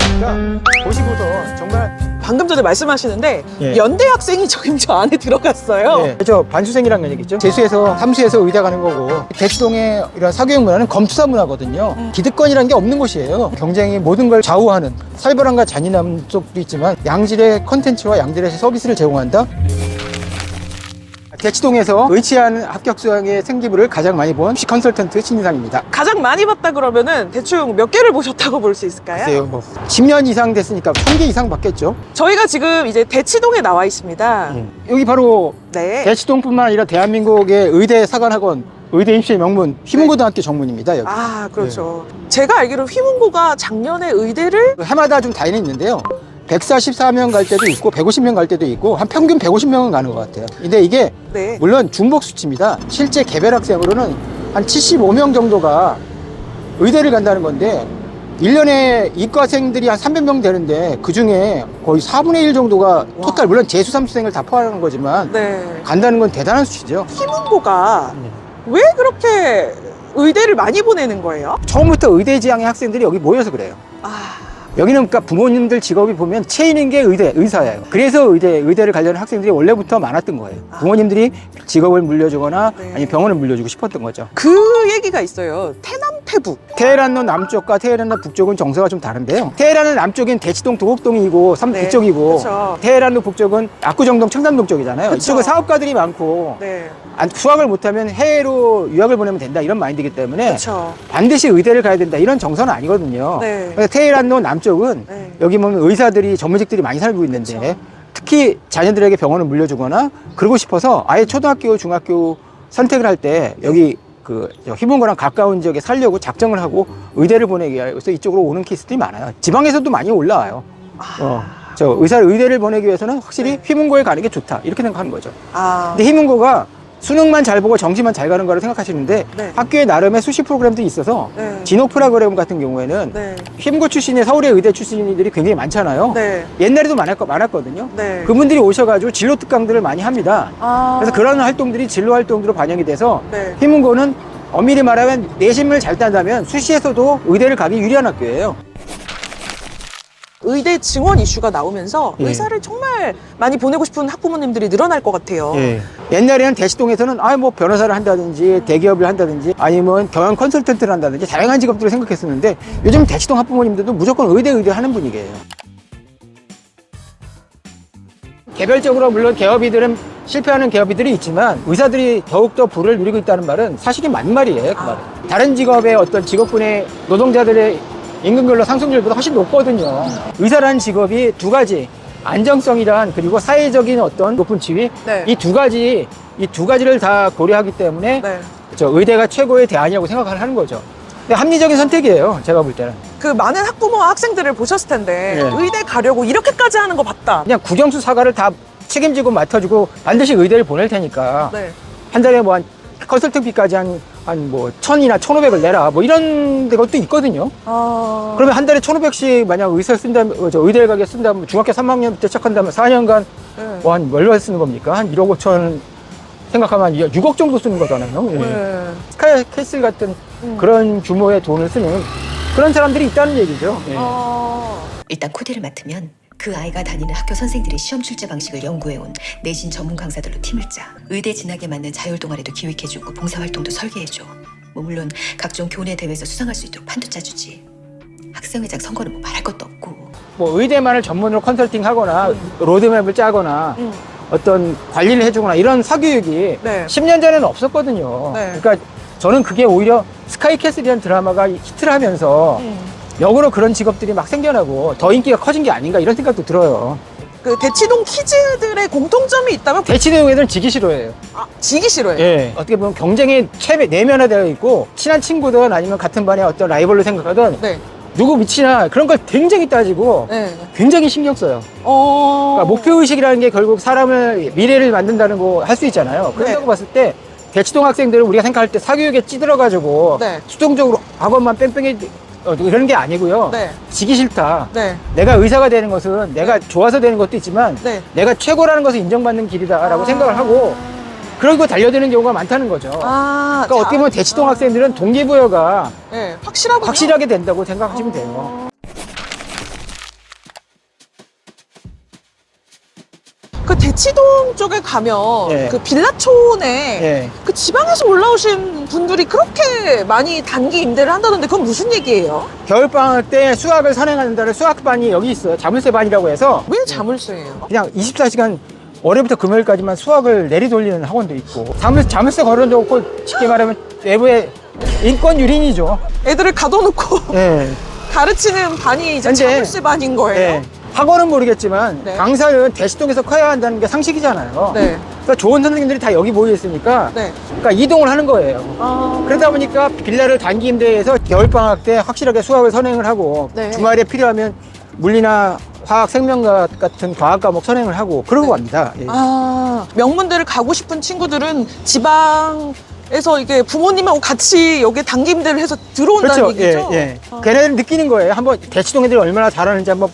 그러니까 보시고서 정말 방금 전에 말씀하시는데 예. 연대 학생이 지금 저 안에 들어갔어요. 예, 저 반수생이라는 얘기죠. 재수해서 삼수해서 의대 가는 거고 대치동의 이런 사교육 문화는 검투사 문화거든요. 기득권이라는 게 없는 곳이에요. 경쟁이 모든 걸 좌우하는 살벌함과 잔인함 쪽도 있지만 양질의 컨텐츠와 양질의 서비스를 제공한다. 대치동에서 의치한 합격 수강의 생기부를 가장 많이 본 컨설턴트 신인상입니다. 가장 많이 봤다 그러면은 대충 몇 개를 보셨다고 볼 수 있을까요? 글쎄요, 뭐 10년 이상 됐으니까 1000개 이상 받겠죠. 저희가 지금 이제 대치동에 나와 있습니다. 여기 바로 네. 대치동뿐만 아니라 대한민국의 의대 사관학원, 의대 입시의 명문 휘문고등학교 정문입니다. 여기. 아, 그렇죠. 제가 알기로 휘문고가 작년에 의대를 해마다 좀 다이는 있는데요. 144명 갈 때도 있고 150명 갈 때도 있고 한 평균 150명은 가는 것 같아요. 근데 이게 네. 물론 중복 수치입니다. 실제 개별 학생으로는 한 75명 정도가 의대를 간다는 건데 1년에 이과생들이 한 300명 되는데 그중에 거의 4분의 1 정도가 토탈, 물론 재수 삼수생을 다 포함하는 거지만 네. 간다는 건 대단한 수치죠. 휘문고가 왜 그렇게 의대를 많이 보내는 거예요? 처음부터 의대 지향의 학생들이 여기 모여서 그래요. 아, 여기는 그러니까 부모님들 직업이 보면 체인인 게 의사예요. 그래서 의대를 가려는 학생들이 원래부터 많았던 거예요. 부모님들이 직업을 물려주거나 네. 아니면 병원을 물려주고 싶었던 거죠. 그 얘기가 있어요. 태남태북. 테헤란로 남쪽과 테헤란로 북쪽은 정서가 좀 다른데요. 테헤란로 남쪽은 대치동 도곡동이고 네, 북쪽이고 그쵸. 테헤란로 북쪽은 압구정동 청담동 쪽이잖아요. 그쵸. 이쪽은 사업가들이 많고 네. 수학을 못하면 해외로 유학을 보내면 된다 이런 마인드이기 때문에 그렇죠. 반드시 의대를 가야 된다 이런 정서는 아니거든요. 네. 그래서 테헤란로 남쪽은 네. 여기 보면 의사들이 전문직들이 많이 살고 있는데 그쵸. 특히 자녀들에게 병원을 물려주거나 그러고 싶어서 아예 초등학교, 중학교 선택을 할 때 여기 그 휘문고랑 가까운 지역에 살려고 작정을 하고 의대를 보내기 위해서 이쪽으로 오는 케이스들이 많아요. 지방에서도 많이 올라와요. 저 의대를 보내기 위해서는 확실히 네. 휘문고에 가는 게 좋다 이렇게 생각하는 거죠. 아, 근데 휘문고가 수능만 잘 보고 정시만 잘 가는 거라고 생각하시는데 네. 학교에 나름의 수시 프로그램도 있어서 네. 진호 프로그램 같은 경우에는 네. 휘문고 출신의 서울의 의대 출신들이 굉장히 많잖아요. 네. 옛날에도 많았거든요. 네. 그분들이 오셔가지고 진로 특강들을 많이 합니다. 아, 그래서 그런 활동들이 진로 활동으로 반영이 돼서 네. 휘문고는 엄밀히 말하면 내신을 잘 딴다면 수시에서도 의대를 가기 유리한 학교예요. 의대 증원 이슈가 나오면서 예. 의사를 정말 많이 보내고 싶은 학부모님들이 늘어날 것 같아요. 옛날에는 대치동에서는 뭐 변호사를 한다든지 대기업을 한다든지 아니면 경영 컨설턴트를 한다든지 다양한 직업들을 생각했었는데 요즘 대치동 학부모님들도 무조건 의대 하는 분위기예요. 개별적으로 물론 개업이들은 실패하는 개업이들이 있지만 의사들이 더욱더 부를 누리고 있다는 말은 사실이 맞는 말이에요. 그 말은. 다른 직업의 어떤 직업군의 노동자들의 임금별로 상승률보다 훨씬 높거든요. 의사라는 직업이 두 가지, 안정성이란 그리고 사회적인 어떤 높은 지위, 네. 이 두 가지를 다 고려하기 때문에 네. 저 의대가 최고의 대안이라고 생각을 하는 거죠. 근데 합리적인 선택이에요. 제가 볼 때는. 그 많은 학부모와 학생들을 보셨을 텐데 예. 의대 가려고 이렇게까지 하는 거 봤다. 그냥 국영수 사과를 다 책임지고 맡아주고 반드시 의대를 보낼 테니까 네. 한 달에 뭐 한 컨설팅비까지 한 뭐 1000이나 1500을 내라 뭐 이런 것도 있거든요. 아, 그러면 한 달에 1500씩 만약 의대를 가게 쓴다면 중학교 3학년부터 시작한다면 4년간 네. 한 얼마 쓰는 겁니까? 한 1억 5천 생각하면 한 6억 정도 쓰는 거잖아요. 예. 네. 스카이캐슬 같은 그런 규모의 돈을 쓰는 그런 사람들이 있다는 얘기죠. 예. 일단 코디를 맡으면 그 아이가 다니는 학교 선생들이 시험 출제 방식을 연구해온 내신 전문 강사들로 팀을 짜 의대 진학에 맞는 자율 동아리도 기획해주고 봉사활동도 설계해줘. 물론 각종 교내 대회에서 수상할 수 있도록 판도 짜주지. 학생회장 선거는 뭐 말할 것도 없고. 뭐 의대만을 전문으로 컨설팅하거나 로드맵을 짜거나 어떤 관리를 해주거나 이런 사교육이 네. 10년 전에는 없었거든요. 네. 그러니까 저는 그게 오히려 스카이캐슬이라는 드라마가 히트를 하면서 역으로 그런 직업들이 막 생겨나고 더 인기가 커진 게 아닌가 이런 생각도 들어요. 그 대치동 키즈들의 공통점이 있다면 대치동 애들은 지기 싫어해요. 지기 싫어해요. 예. 어떻게 보면 경쟁이 내면화되어 있고 친한 친구든 아니면 같은 반의 어떤 라이벌로 생각하든 네. 누구 미치나 그런 걸 굉장히 따지고 네. 굉장히 신경 써요. 그러니까 목표의식이라는 게 결국 사람을 미래를 만든다는 거 할 수 있잖아요. 그런다고 네. 봤을 때 대치동 학생들은 우리가 생각할 때 사교육에 찌들어가지고 네. 수동적으로 학원만 뺑뺑이 그런 게 아니고요. 네. 지기 싫다. 네. 내가 의사가 되는 것은 내가 좋아서 되는 것도 있지만 네. 내가 최고라는 것을 인정받는 길이다라고 생각을 하고 그러고 달려드는 경우가 많다는 거죠. 그러니까 어떻게 보면 대치동 학생들은 동기부여가 네. 확실하군요. 확실하게 된다고 생각하시면 돼요. 그 대치동 쪽에 가면 예. 그 빌라촌에 예. 그 지방에서 올라오신 분들이 그렇게 많이 단기 임대를 한다던데 그건 무슨 얘기예요? 겨울방학 때 수학을 선행한다는 수학반이 여기 있어요. 자물쇠반이라고 해서 왜 자물쇠예요? 그냥 24시간 월요일부터 금요일까지만 수학을 내리돌리는 학원도 있고 자물쇠 걸어놓고 쉽게 말하면 외부의 인권 유린이죠. 애들을 가둬놓고 예. 가르치는 반이 이제 근데- 자물쇠 반인 거예요? 예. 학원은 모르겠지만 네. 강사는 대치동에서 커야 한다는 게 상식이잖아요. 네. 그러니까 좋은 선생님들이 다 여기 모여 있으니까 네. 그러니까 이동을 하는 거예요. 아... 그러다 보니까 빌라를 단기 임대해서 겨울방학 때 확실하게 수학을 선행을 하고 네. 주말에 필요하면 물리나 화학, 생명과학 같은 과학 과목 선행을 하고 그러고 네. 갑니다. 예. 아, 명문대를 가고 싶은 친구들은 지방에서 이게 부모님하고 같이 여기 단기 임대를 해서 들어온다는 얘기죠? 예, 예. 아. 걔네들 느끼는 거예요. 한번 대치동 애들이 얼마나 잘하는지 한번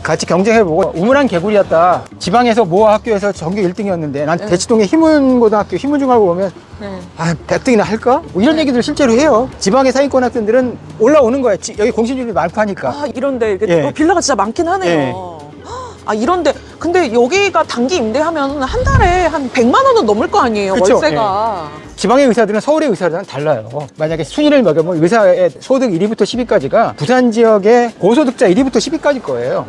같이 경쟁해보고 우물한 개구리였다. 지방에서 모아 학교에서 전교 1등이었는데 난 네. 대치동의 희문고등학교, 희문중학교 오면 네. 100등이나 할까? 뭐 이런 네. 얘기들 실제로 해요. 지방의 상위권 학생들은 올라오는 거예요. 여기 공신률이 많고 하니까. 아, 이런데 이게 예. 빌라가 진짜 많긴 하네요. 아, 이런데 근데 여기가 단기 임대하면 한 달에 한 100만 원은 넘을 거 아니에요, 그쵸, 월세가. 지방의 의사들은 서울의 의사들은 달라요. 만약에 순위를 매겨보면 의사의 소득 1위부터 10위까지가 부산 지역의 고소득자 1위부터 10위까지 거예요.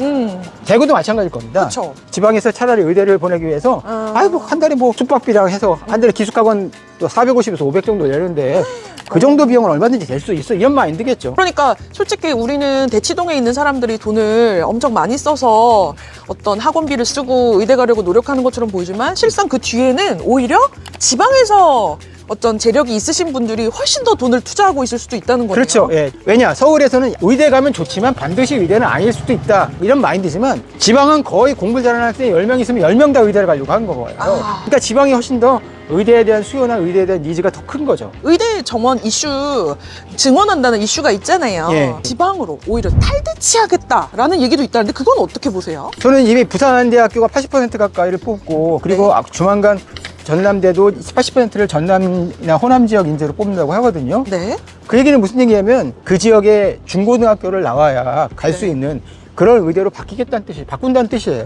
대구도 마찬가지일 겁니다. 그쵸. 지방에서 차라리 의대를 보내기 위해서 아이고 한 달에 뭐 숙박비랑 해서 한 달에 기숙학원 또 450에서 500 정도 내는데 그 정도 비용은 얼마든지 될 수 있어. 이런 마인드겠죠. 그러니까 솔직히 우리는 대치동에 있는 사람들이 돈을 엄청 많이 써서 어떤 학원비를 쓰고 의대 가려고 노력하는 것처럼 보이지만 실상 그 뒤에는 오히려 지방에서 어떤 재력이 있으신 분들이 훨씬 더 돈을 투자하고 있을 수도 있다는 거네요. 그렇죠. 예. 왜냐 서울에서는 의대 가면 좋지만 반드시 의대는 아닐 수도 있다. 이런 마인드지만 지방은 거의 공부 잘하는 학생이 10명 있으면 10명 다 의대를 가려고 하는 거예요. 그러니까 지방이 훨씬 더 의대에 대한 수요나 의대에 대한 니즈가 더 큰 거죠. 의대 정원 이슈 증원한다는 이슈가 있잖아요. 예. 지방으로 오히려 탈대치하겠다라는 얘기도 있다는데 그건 어떻게 보세요? 저는 이미 부산대학교가 80% 가까이를 뽑고 그리고 네. 조만간 전남대도 80%를 전남이나 호남 지역 인재로 뽑는다고 하거든요. 네. 그 얘기는 무슨 얘기냐면 그 지역의 중고등학교를 나와야 갈 수 네. 있는 그런 의대로 바뀌겠다는 뜻이에요. 바꾼다는 뜻이에요.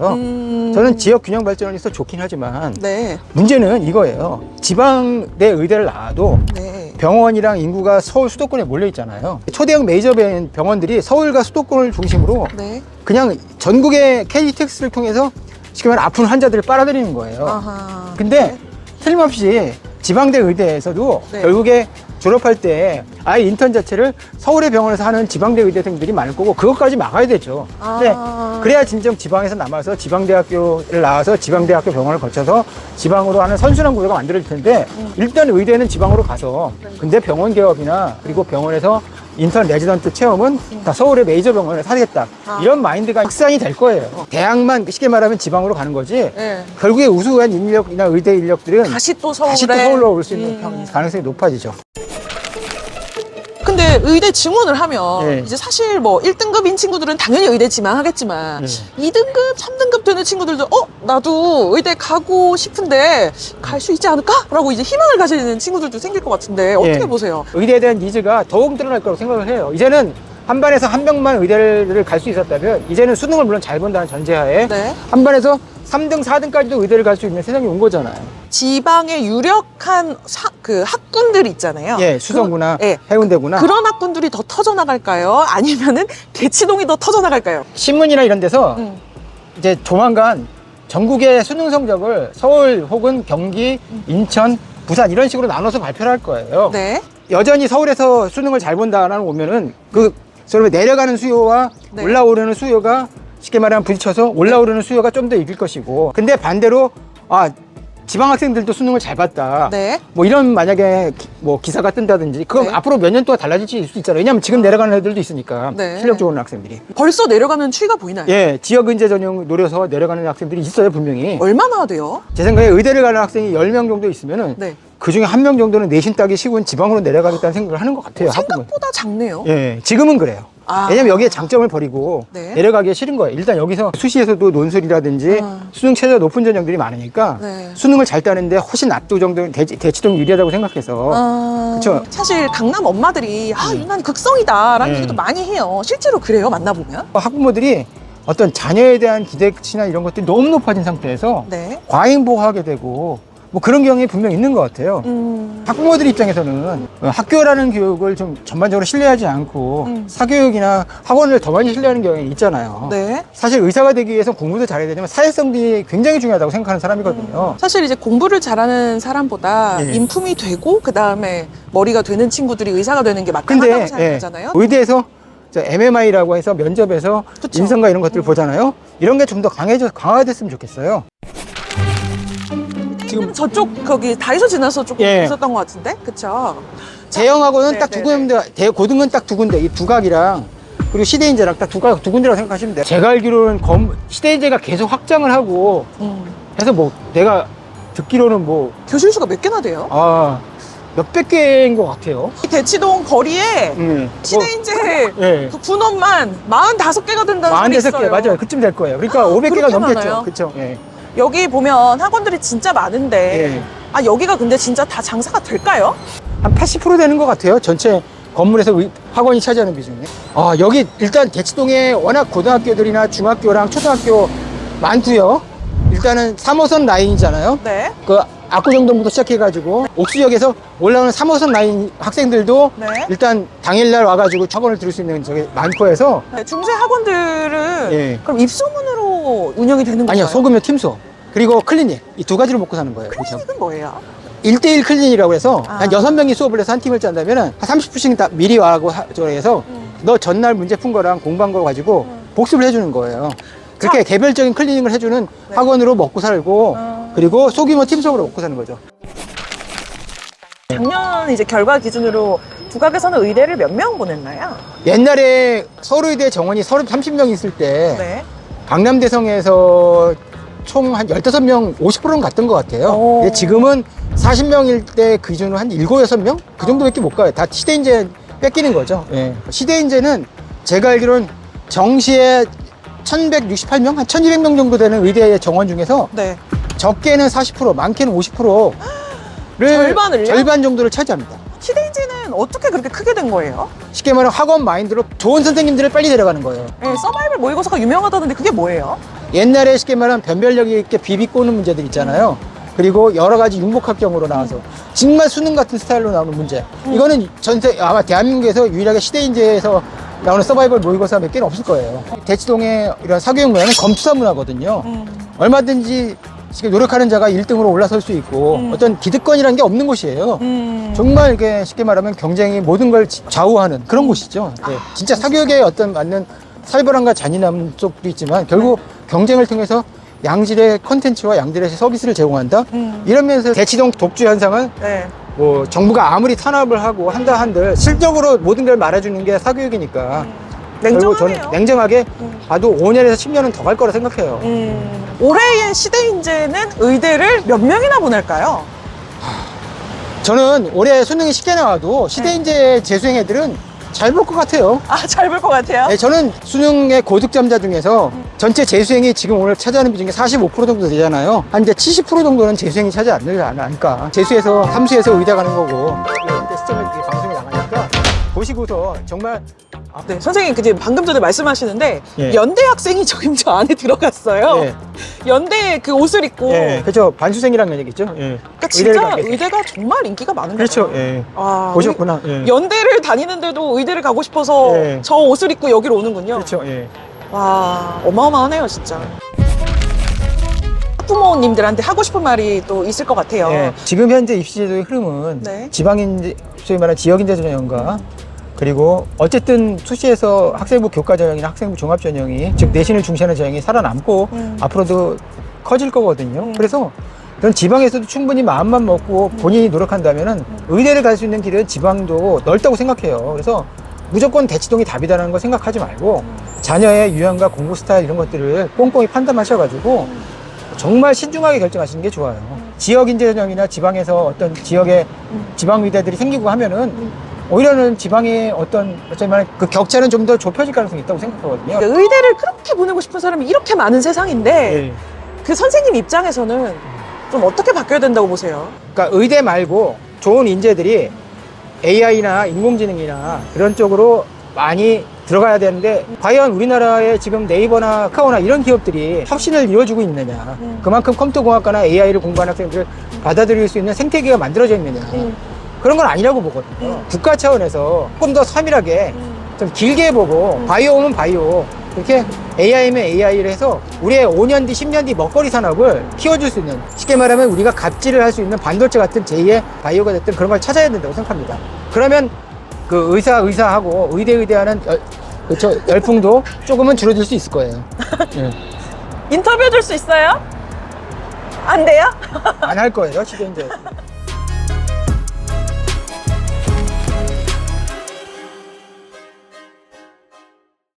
저는 지역 균형 발전이 있어 좋긴 하지만 네. 문제는 이거예요. 지방대 의대를 나와도 네. 병원이랑 인구가 서울 수도권에 몰려 있잖아요. 초대형 메이저 병원들이 서울과 수도권을 중심으로 네. 그냥 전국의 KTX를 통해서 쉽게 말하면 아픈 환자들을 빨아들이는 거예요. 아하. 근데 틀림없이 지방대 의대에서도 네. 결국에 졸업할 때 아예 인턴 자체를 서울의 병원에서 하는 지방대 의대생들이 많을 거고 그것까지 막아야 되죠. 근데 그래야 진정 지방에서 남아서 지방대학교를 나와서 지방대학교 병원을 거쳐서 지방으로 하는 선순환 구조가 만들어질 텐데 일단 의대는 지방으로 가서 근데 병원 개업이나 그리고 병원에서 인턴 레지던트 체험은 다 서울의 메이저 병원에서 하겠다. 이런 마인드가 확산이 될 거예요. 대학만 쉽게 말하면 지방으로 가는 거지. 네. 결국에 우수한 인력이나 의대 인력들은 다시 또 서울에. 다시 또 서울로 올 수 있는 가능성이 높아지죠. 근데 의대 증원을 하면 네. 이제 사실 뭐 1등급인 친구들은 당연히 의대 지망하겠지만 2등급, 3등급 되는 친구들도 나도 의대 가고 싶은데 갈 수 있지 않을까? 라고 이제 희망을 가지는 친구들도 생길 것 같은데 어떻게 예. 보세요? 의대에 대한 니즈가 더욱 늘어날 거라고 생각을 해요. 이제는 한 반에서 한 명만 의대를 갈 수 있었다면 이제는 수능을 물론 잘 본다는 전제하에 네. 한 반에서 3등, 4등까지도 의대를 갈 수 있는 세상이 온 거잖아요. 지방의 유력한 그 학군들 있잖아요. 예, 수성구나 예. 해운대구나. 그런 학군들이 더 터져나갈까요? 아니면은 대치동이 더 터져나갈까요? 신문이나 이런 데서 음. 이제 조만간 전국의 수능 성적을 서울 혹은 경기, 인천, 부산 이런 식으로 나눠서 발표를 할 거예요. 네. 여전히 서울에서 수능을 잘 본다라는 오면은 그 소위 내려가는 수요와 네. 올라오려는 수요가 쉽게 말하면 부딪혀서 올라오려는 수요가 좀 더 이길 것이고 근데 반대로 지방 학생들도 수능을 잘 봤다. 네. 뭐 이런 만약에 뭐 기사가 뜬다든지 그건 네. 앞으로 몇 년 동안 달라질 수 있잖아요. 왜냐하면 지금 내려가는 애들도 있으니까 네. 실력 좋은 학생들이. 벌써 내려가는 추이가 보이나요? 예, 지역 인재 전형 노려서 내려가는 학생들이 있어요 분명히. 얼마나 돼요? 제 생각에 의대를 가는 학생이 10명 정도 있으면은 네. 그 중에 한 명 정도는 내신 따기 쉬운 지방으로 내려가겠다는 생각을 하는 것 같아요. 학부모는. 생각보다 작네요. 예, 지금은 그래요. 아. 왜냐면 여기에 장점을 버리고 네. 내려가기가 싫은 거예요. 일단 여기서 수시에서도 논술이라든지 수능 최저 높은 전형들이 많으니까 네. 수능을 잘 따는데 훨씬 압도적으로 대치동이 유리하다고 생각해서 그쵸. 사실 강남 엄마들이 난 극성이다라는 네. 얘기도 많이 해요. 실제로 그래요? 만나보면? 학부모들이 어떤 자녀에 대한 기대치나 이런 것들이 너무 높아진 상태에서 네. 과잉보호하게 되고 뭐 그런 경향이 분명 있는 것 같아요. 학부모들 입장에서는 학교라는 교육을 좀 전반적으로 신뢰하지 않고 사교육이나 학원을 더 많이 신뢰하는 경향이 있잖아요. 네. 사실 의사가 되기 위해서 공부도 잘해야 되지만 사회성이 굉장히 중요하다고 생각하는 사람이거든요. 사실 이제 공부를 잘하는 사람보다 예. 인품이 되고 그 다음에 머리가 되는 친구들이 의사가 되는 게 마땅하다고 근데 생각하잖아요. 의대에서 MMI라고 해서 면접에서 그쵸. 인성과 이런 것들을 보잖아요. 이런 게 좀 더 강화됐으면 좋겠어요. 지금 저쪽 거기 다이소 지나서 조금 예. 있었던 것 같은데, 그쵸? 제형하고는 네, 딱 네, 두 군데, 고등은 딱 두 군데, 이 두각이랑 그리고 시대인재랑 딱 두 군데라고 생각하시면 돼요. 제가 알기로는 시대인재가 계속 확장을 하고 해서 뭐 내가 듣기로는 뭐 교실 수가 몇 개나 돼요? 몇백 개인 것 같아요. 이 대치동 거리에 시대인재 예. 그 군원만 45개가 된다는 소리 46개, 있어요. 맞아요. 그쯤 될 거예요. 그러니까 500개가 그렇게 넘겠죠. 많아요? 그쵸. 예. 여기 보면 학원들이 진짜 많은데 예. 아 여기가 근데 진짜 다 장사가 될까요? 한 80% 되는 것 같아요. 전체 건물에서 학원이 차지하는 비중이. 여기 일단 대치동에 워낙 고등학교들이나 중학교랑 초등학교 많고요. 일단은 3호선 라인이잖아요. 네. 그 압구정동부터 시작해가지고 옥수역에서 올라오는 3호선 라인 학생들도 네. 일단 당일날 와가지고 학원을 들을 수 있는 저게 많고 해서 네, 중세 학원들은 예. 그럼 입소문으로 운영이 되는 거예요? 아니요, 소금요 팀소 그리고 클리닉 이 두 가지로 먹고 사는 거예요. 클리닉은 뭐예요? 1대1 클리닉이라고 해서 아. 한 6명이 수업을 해서 한 팀을 짠다면 한 30분씩 다 미리 와고 해서 너 전날 문제 푼 거랑 공부한 거 가지고 복습을 해주는 거예요. 그렇게 개별적인 클리닉을 해주는 네. 학원으로 먹고 살고 그리고 소규모 팀속으로 먹고 사는 거죠. 작년 이제 결과 기준으로 두각에서는 의대를 몇 명 보냈나요? 옛날에 서울의대 정원이 30명 있을 때 네. 강남대성에서 총 한 15명, 50%는 갔던 것 같아요. 오. 근데 지금은 40명일 때 기준으로 한 7, 6명? 그 정도밖에 못 가요. 다 시대인재 뺏기는 거죠. 예. 시대인재는 제가 알기로는 정시에 1168명? 한 1200명 정도 되는 의대 정원 중에서 네. 적게는 40%, 많게는 50%를 절반을요? 절반 정도를 차지합니다. 시대인재는 어떻게 그렇게 크게 된 거예요? 쉽게 말하면 학원 마인드로 좋은 선생님들을 빨리 데려가는 거예요. 네, 서바이벌 모의고사가 유명하다던데 그게 뭐예요? 옛날에 쉽게 말하면 변별력이 있게 비비 꼬는 문제들 있잖아요. 그리고 여러 가지 융복합경으로 나와서 정말 수능 같은 스타일로 나오는 문제. 이거는 아마 대한민국에서 유일하게 시대인재에서 나오는 서바이벌 모의고사 몇 개는 없을 거예요. 대치동의 이런 사교육 문화는 검투사 문화거든요. 얼마든지 노력하는 자가 1등으로 올라설 수 있고 어떤 기득권이라는 게 없는 곳이에요. 정말 이게 쉽게 말하면 경쟁이 모든 걸 좌우하는 그런 곳이죠. 네. 진짜 사교육에 어떤 맞는 살벌함과 잔인함 쪽도 있지만 결국 경쟁을 통해서 양질의 컨텐츠와 양질의 서비스를 제공한다. 이런 면에서 대치동 독주 현상은 네. 뭐 정부가 아무리 탄압을 하고 한다 한들 실적으로 모든 걸 말해주는 게 사교육이니까 결국 저는 냉정하네요. 냉정하게 봐도 5년에서 10년은 더 갈 거라 생각해요. 올해의 시대인재는 의대를 몇 명이나 보낼까요? 저는 올해 수능이 쉽게 나와도 시대인재 재수행 애들은 잘 볼 것 같아요. 아, 잘 볼 것 같아요. 네, 저는 수능의 고득점자 중에서 전체 재수행이 지금 오늘 차지하는 비중이 45% 정도 되잖아요. 한 이제 70% 정도는 재수행이 차지하지 않을까. 재수에서 삼수에서 의대 가는 거고 그때 시점에 방송이 나가니까 보시고서 정말 네, 선생님 이제 방금 전에 말씀하시는데 예. 연대 학생이 지금 저 안에 들어갔어요. 예. 연대 그 옷을 입고. 예, 그렇죠. 반수생이라는 얘기죠. 예. 그러니까 의대를 진짜 가게 돼. 의대가 정말 인기가 많은 그렇죠. 거예요. 예. 아, 보셨구나. 예. 연대를 다니는데도 의대를 가고 싶어서 예. 저 옷을 입고 여기로 오는군요. 그렇죠. 예. 와, 어마어마하네요, 진짜. 학부모님들한테 하고 싶은 말이 또 있을 것 같아요. 예. 지금 현재 입시제도의 흐름은 네. 지방인재, 소위 말하는 지역인재 전형과 그리고 어쨌든 수시에서 학생부 교과 전형이나 학생부 종합 전형이 즉 내신을 중시하는 전형이 살아남고 앞으로도 커질 거거든요. 그래서 저는 지방에서도 충분히 마음만 먹고 본인이 노력한다면은 의대를 갈 수 있는 길은 지방도 넓다고 생각해요. 그래서 무조건 대치동이 답이다라는 거 생각하지 말고 자녀의 유형과 공부 스타일 이런 것들을 꼼꼼히 판단하셔가지고 정말 신중하게 결정하시는 게 좋아요. 지역 인재 전형이나 지방에서 어떤 지역의 지방 의대들이 생기고 하면은 오히려는 지방의 어떤 어쩌면 그 격차는 좀 더 좁혀질 가능성이 있다고 생각하거든요. 그러니까 의대를 그렇게 보내고 싶은 사람이 이렇게 많은 세상인데 예. 그 선생님 입장에서는 좀 어떻게 바뀌어야 된다고 보세요? 그러니까 의대 말고 좋은 인재들이 AI나 인공지능이나 그런 쪽으로 많이 들어가야 되는데 과연 우리나라에 지금 네이버나 카카오나 이런 기업들이 혁신을 이뤄주고 있느냐, 그만큼 컴퓨터공학과나 AI를 공부하는 학생들을 받아들일 수 있는 생태계가 만들어져 있느냐, 그런 건 아니라고 보거든요. 국가 차원에서 조금 더 서밀하게 좀 길게 보고 바이오면 바이오, 이렇게 AI면 AI를 해서 우리의 5년 뒤, 10년 뒤 먹거리 산업을 키워줄 수 있는, 쉽게 말하면 우리가 갑질을 할 수 있는 반도체 같은 제2의 바이오가 됐든 그런 걸 찾아야 된다고 생각합니다. 그러면 그 의사하고 의대하는 열풍도 조금은 줄어들 수 있을 거예요. 인터뷰 해줄 수 있어요? 안 돼요? 안 할 거예요, 지금 이제.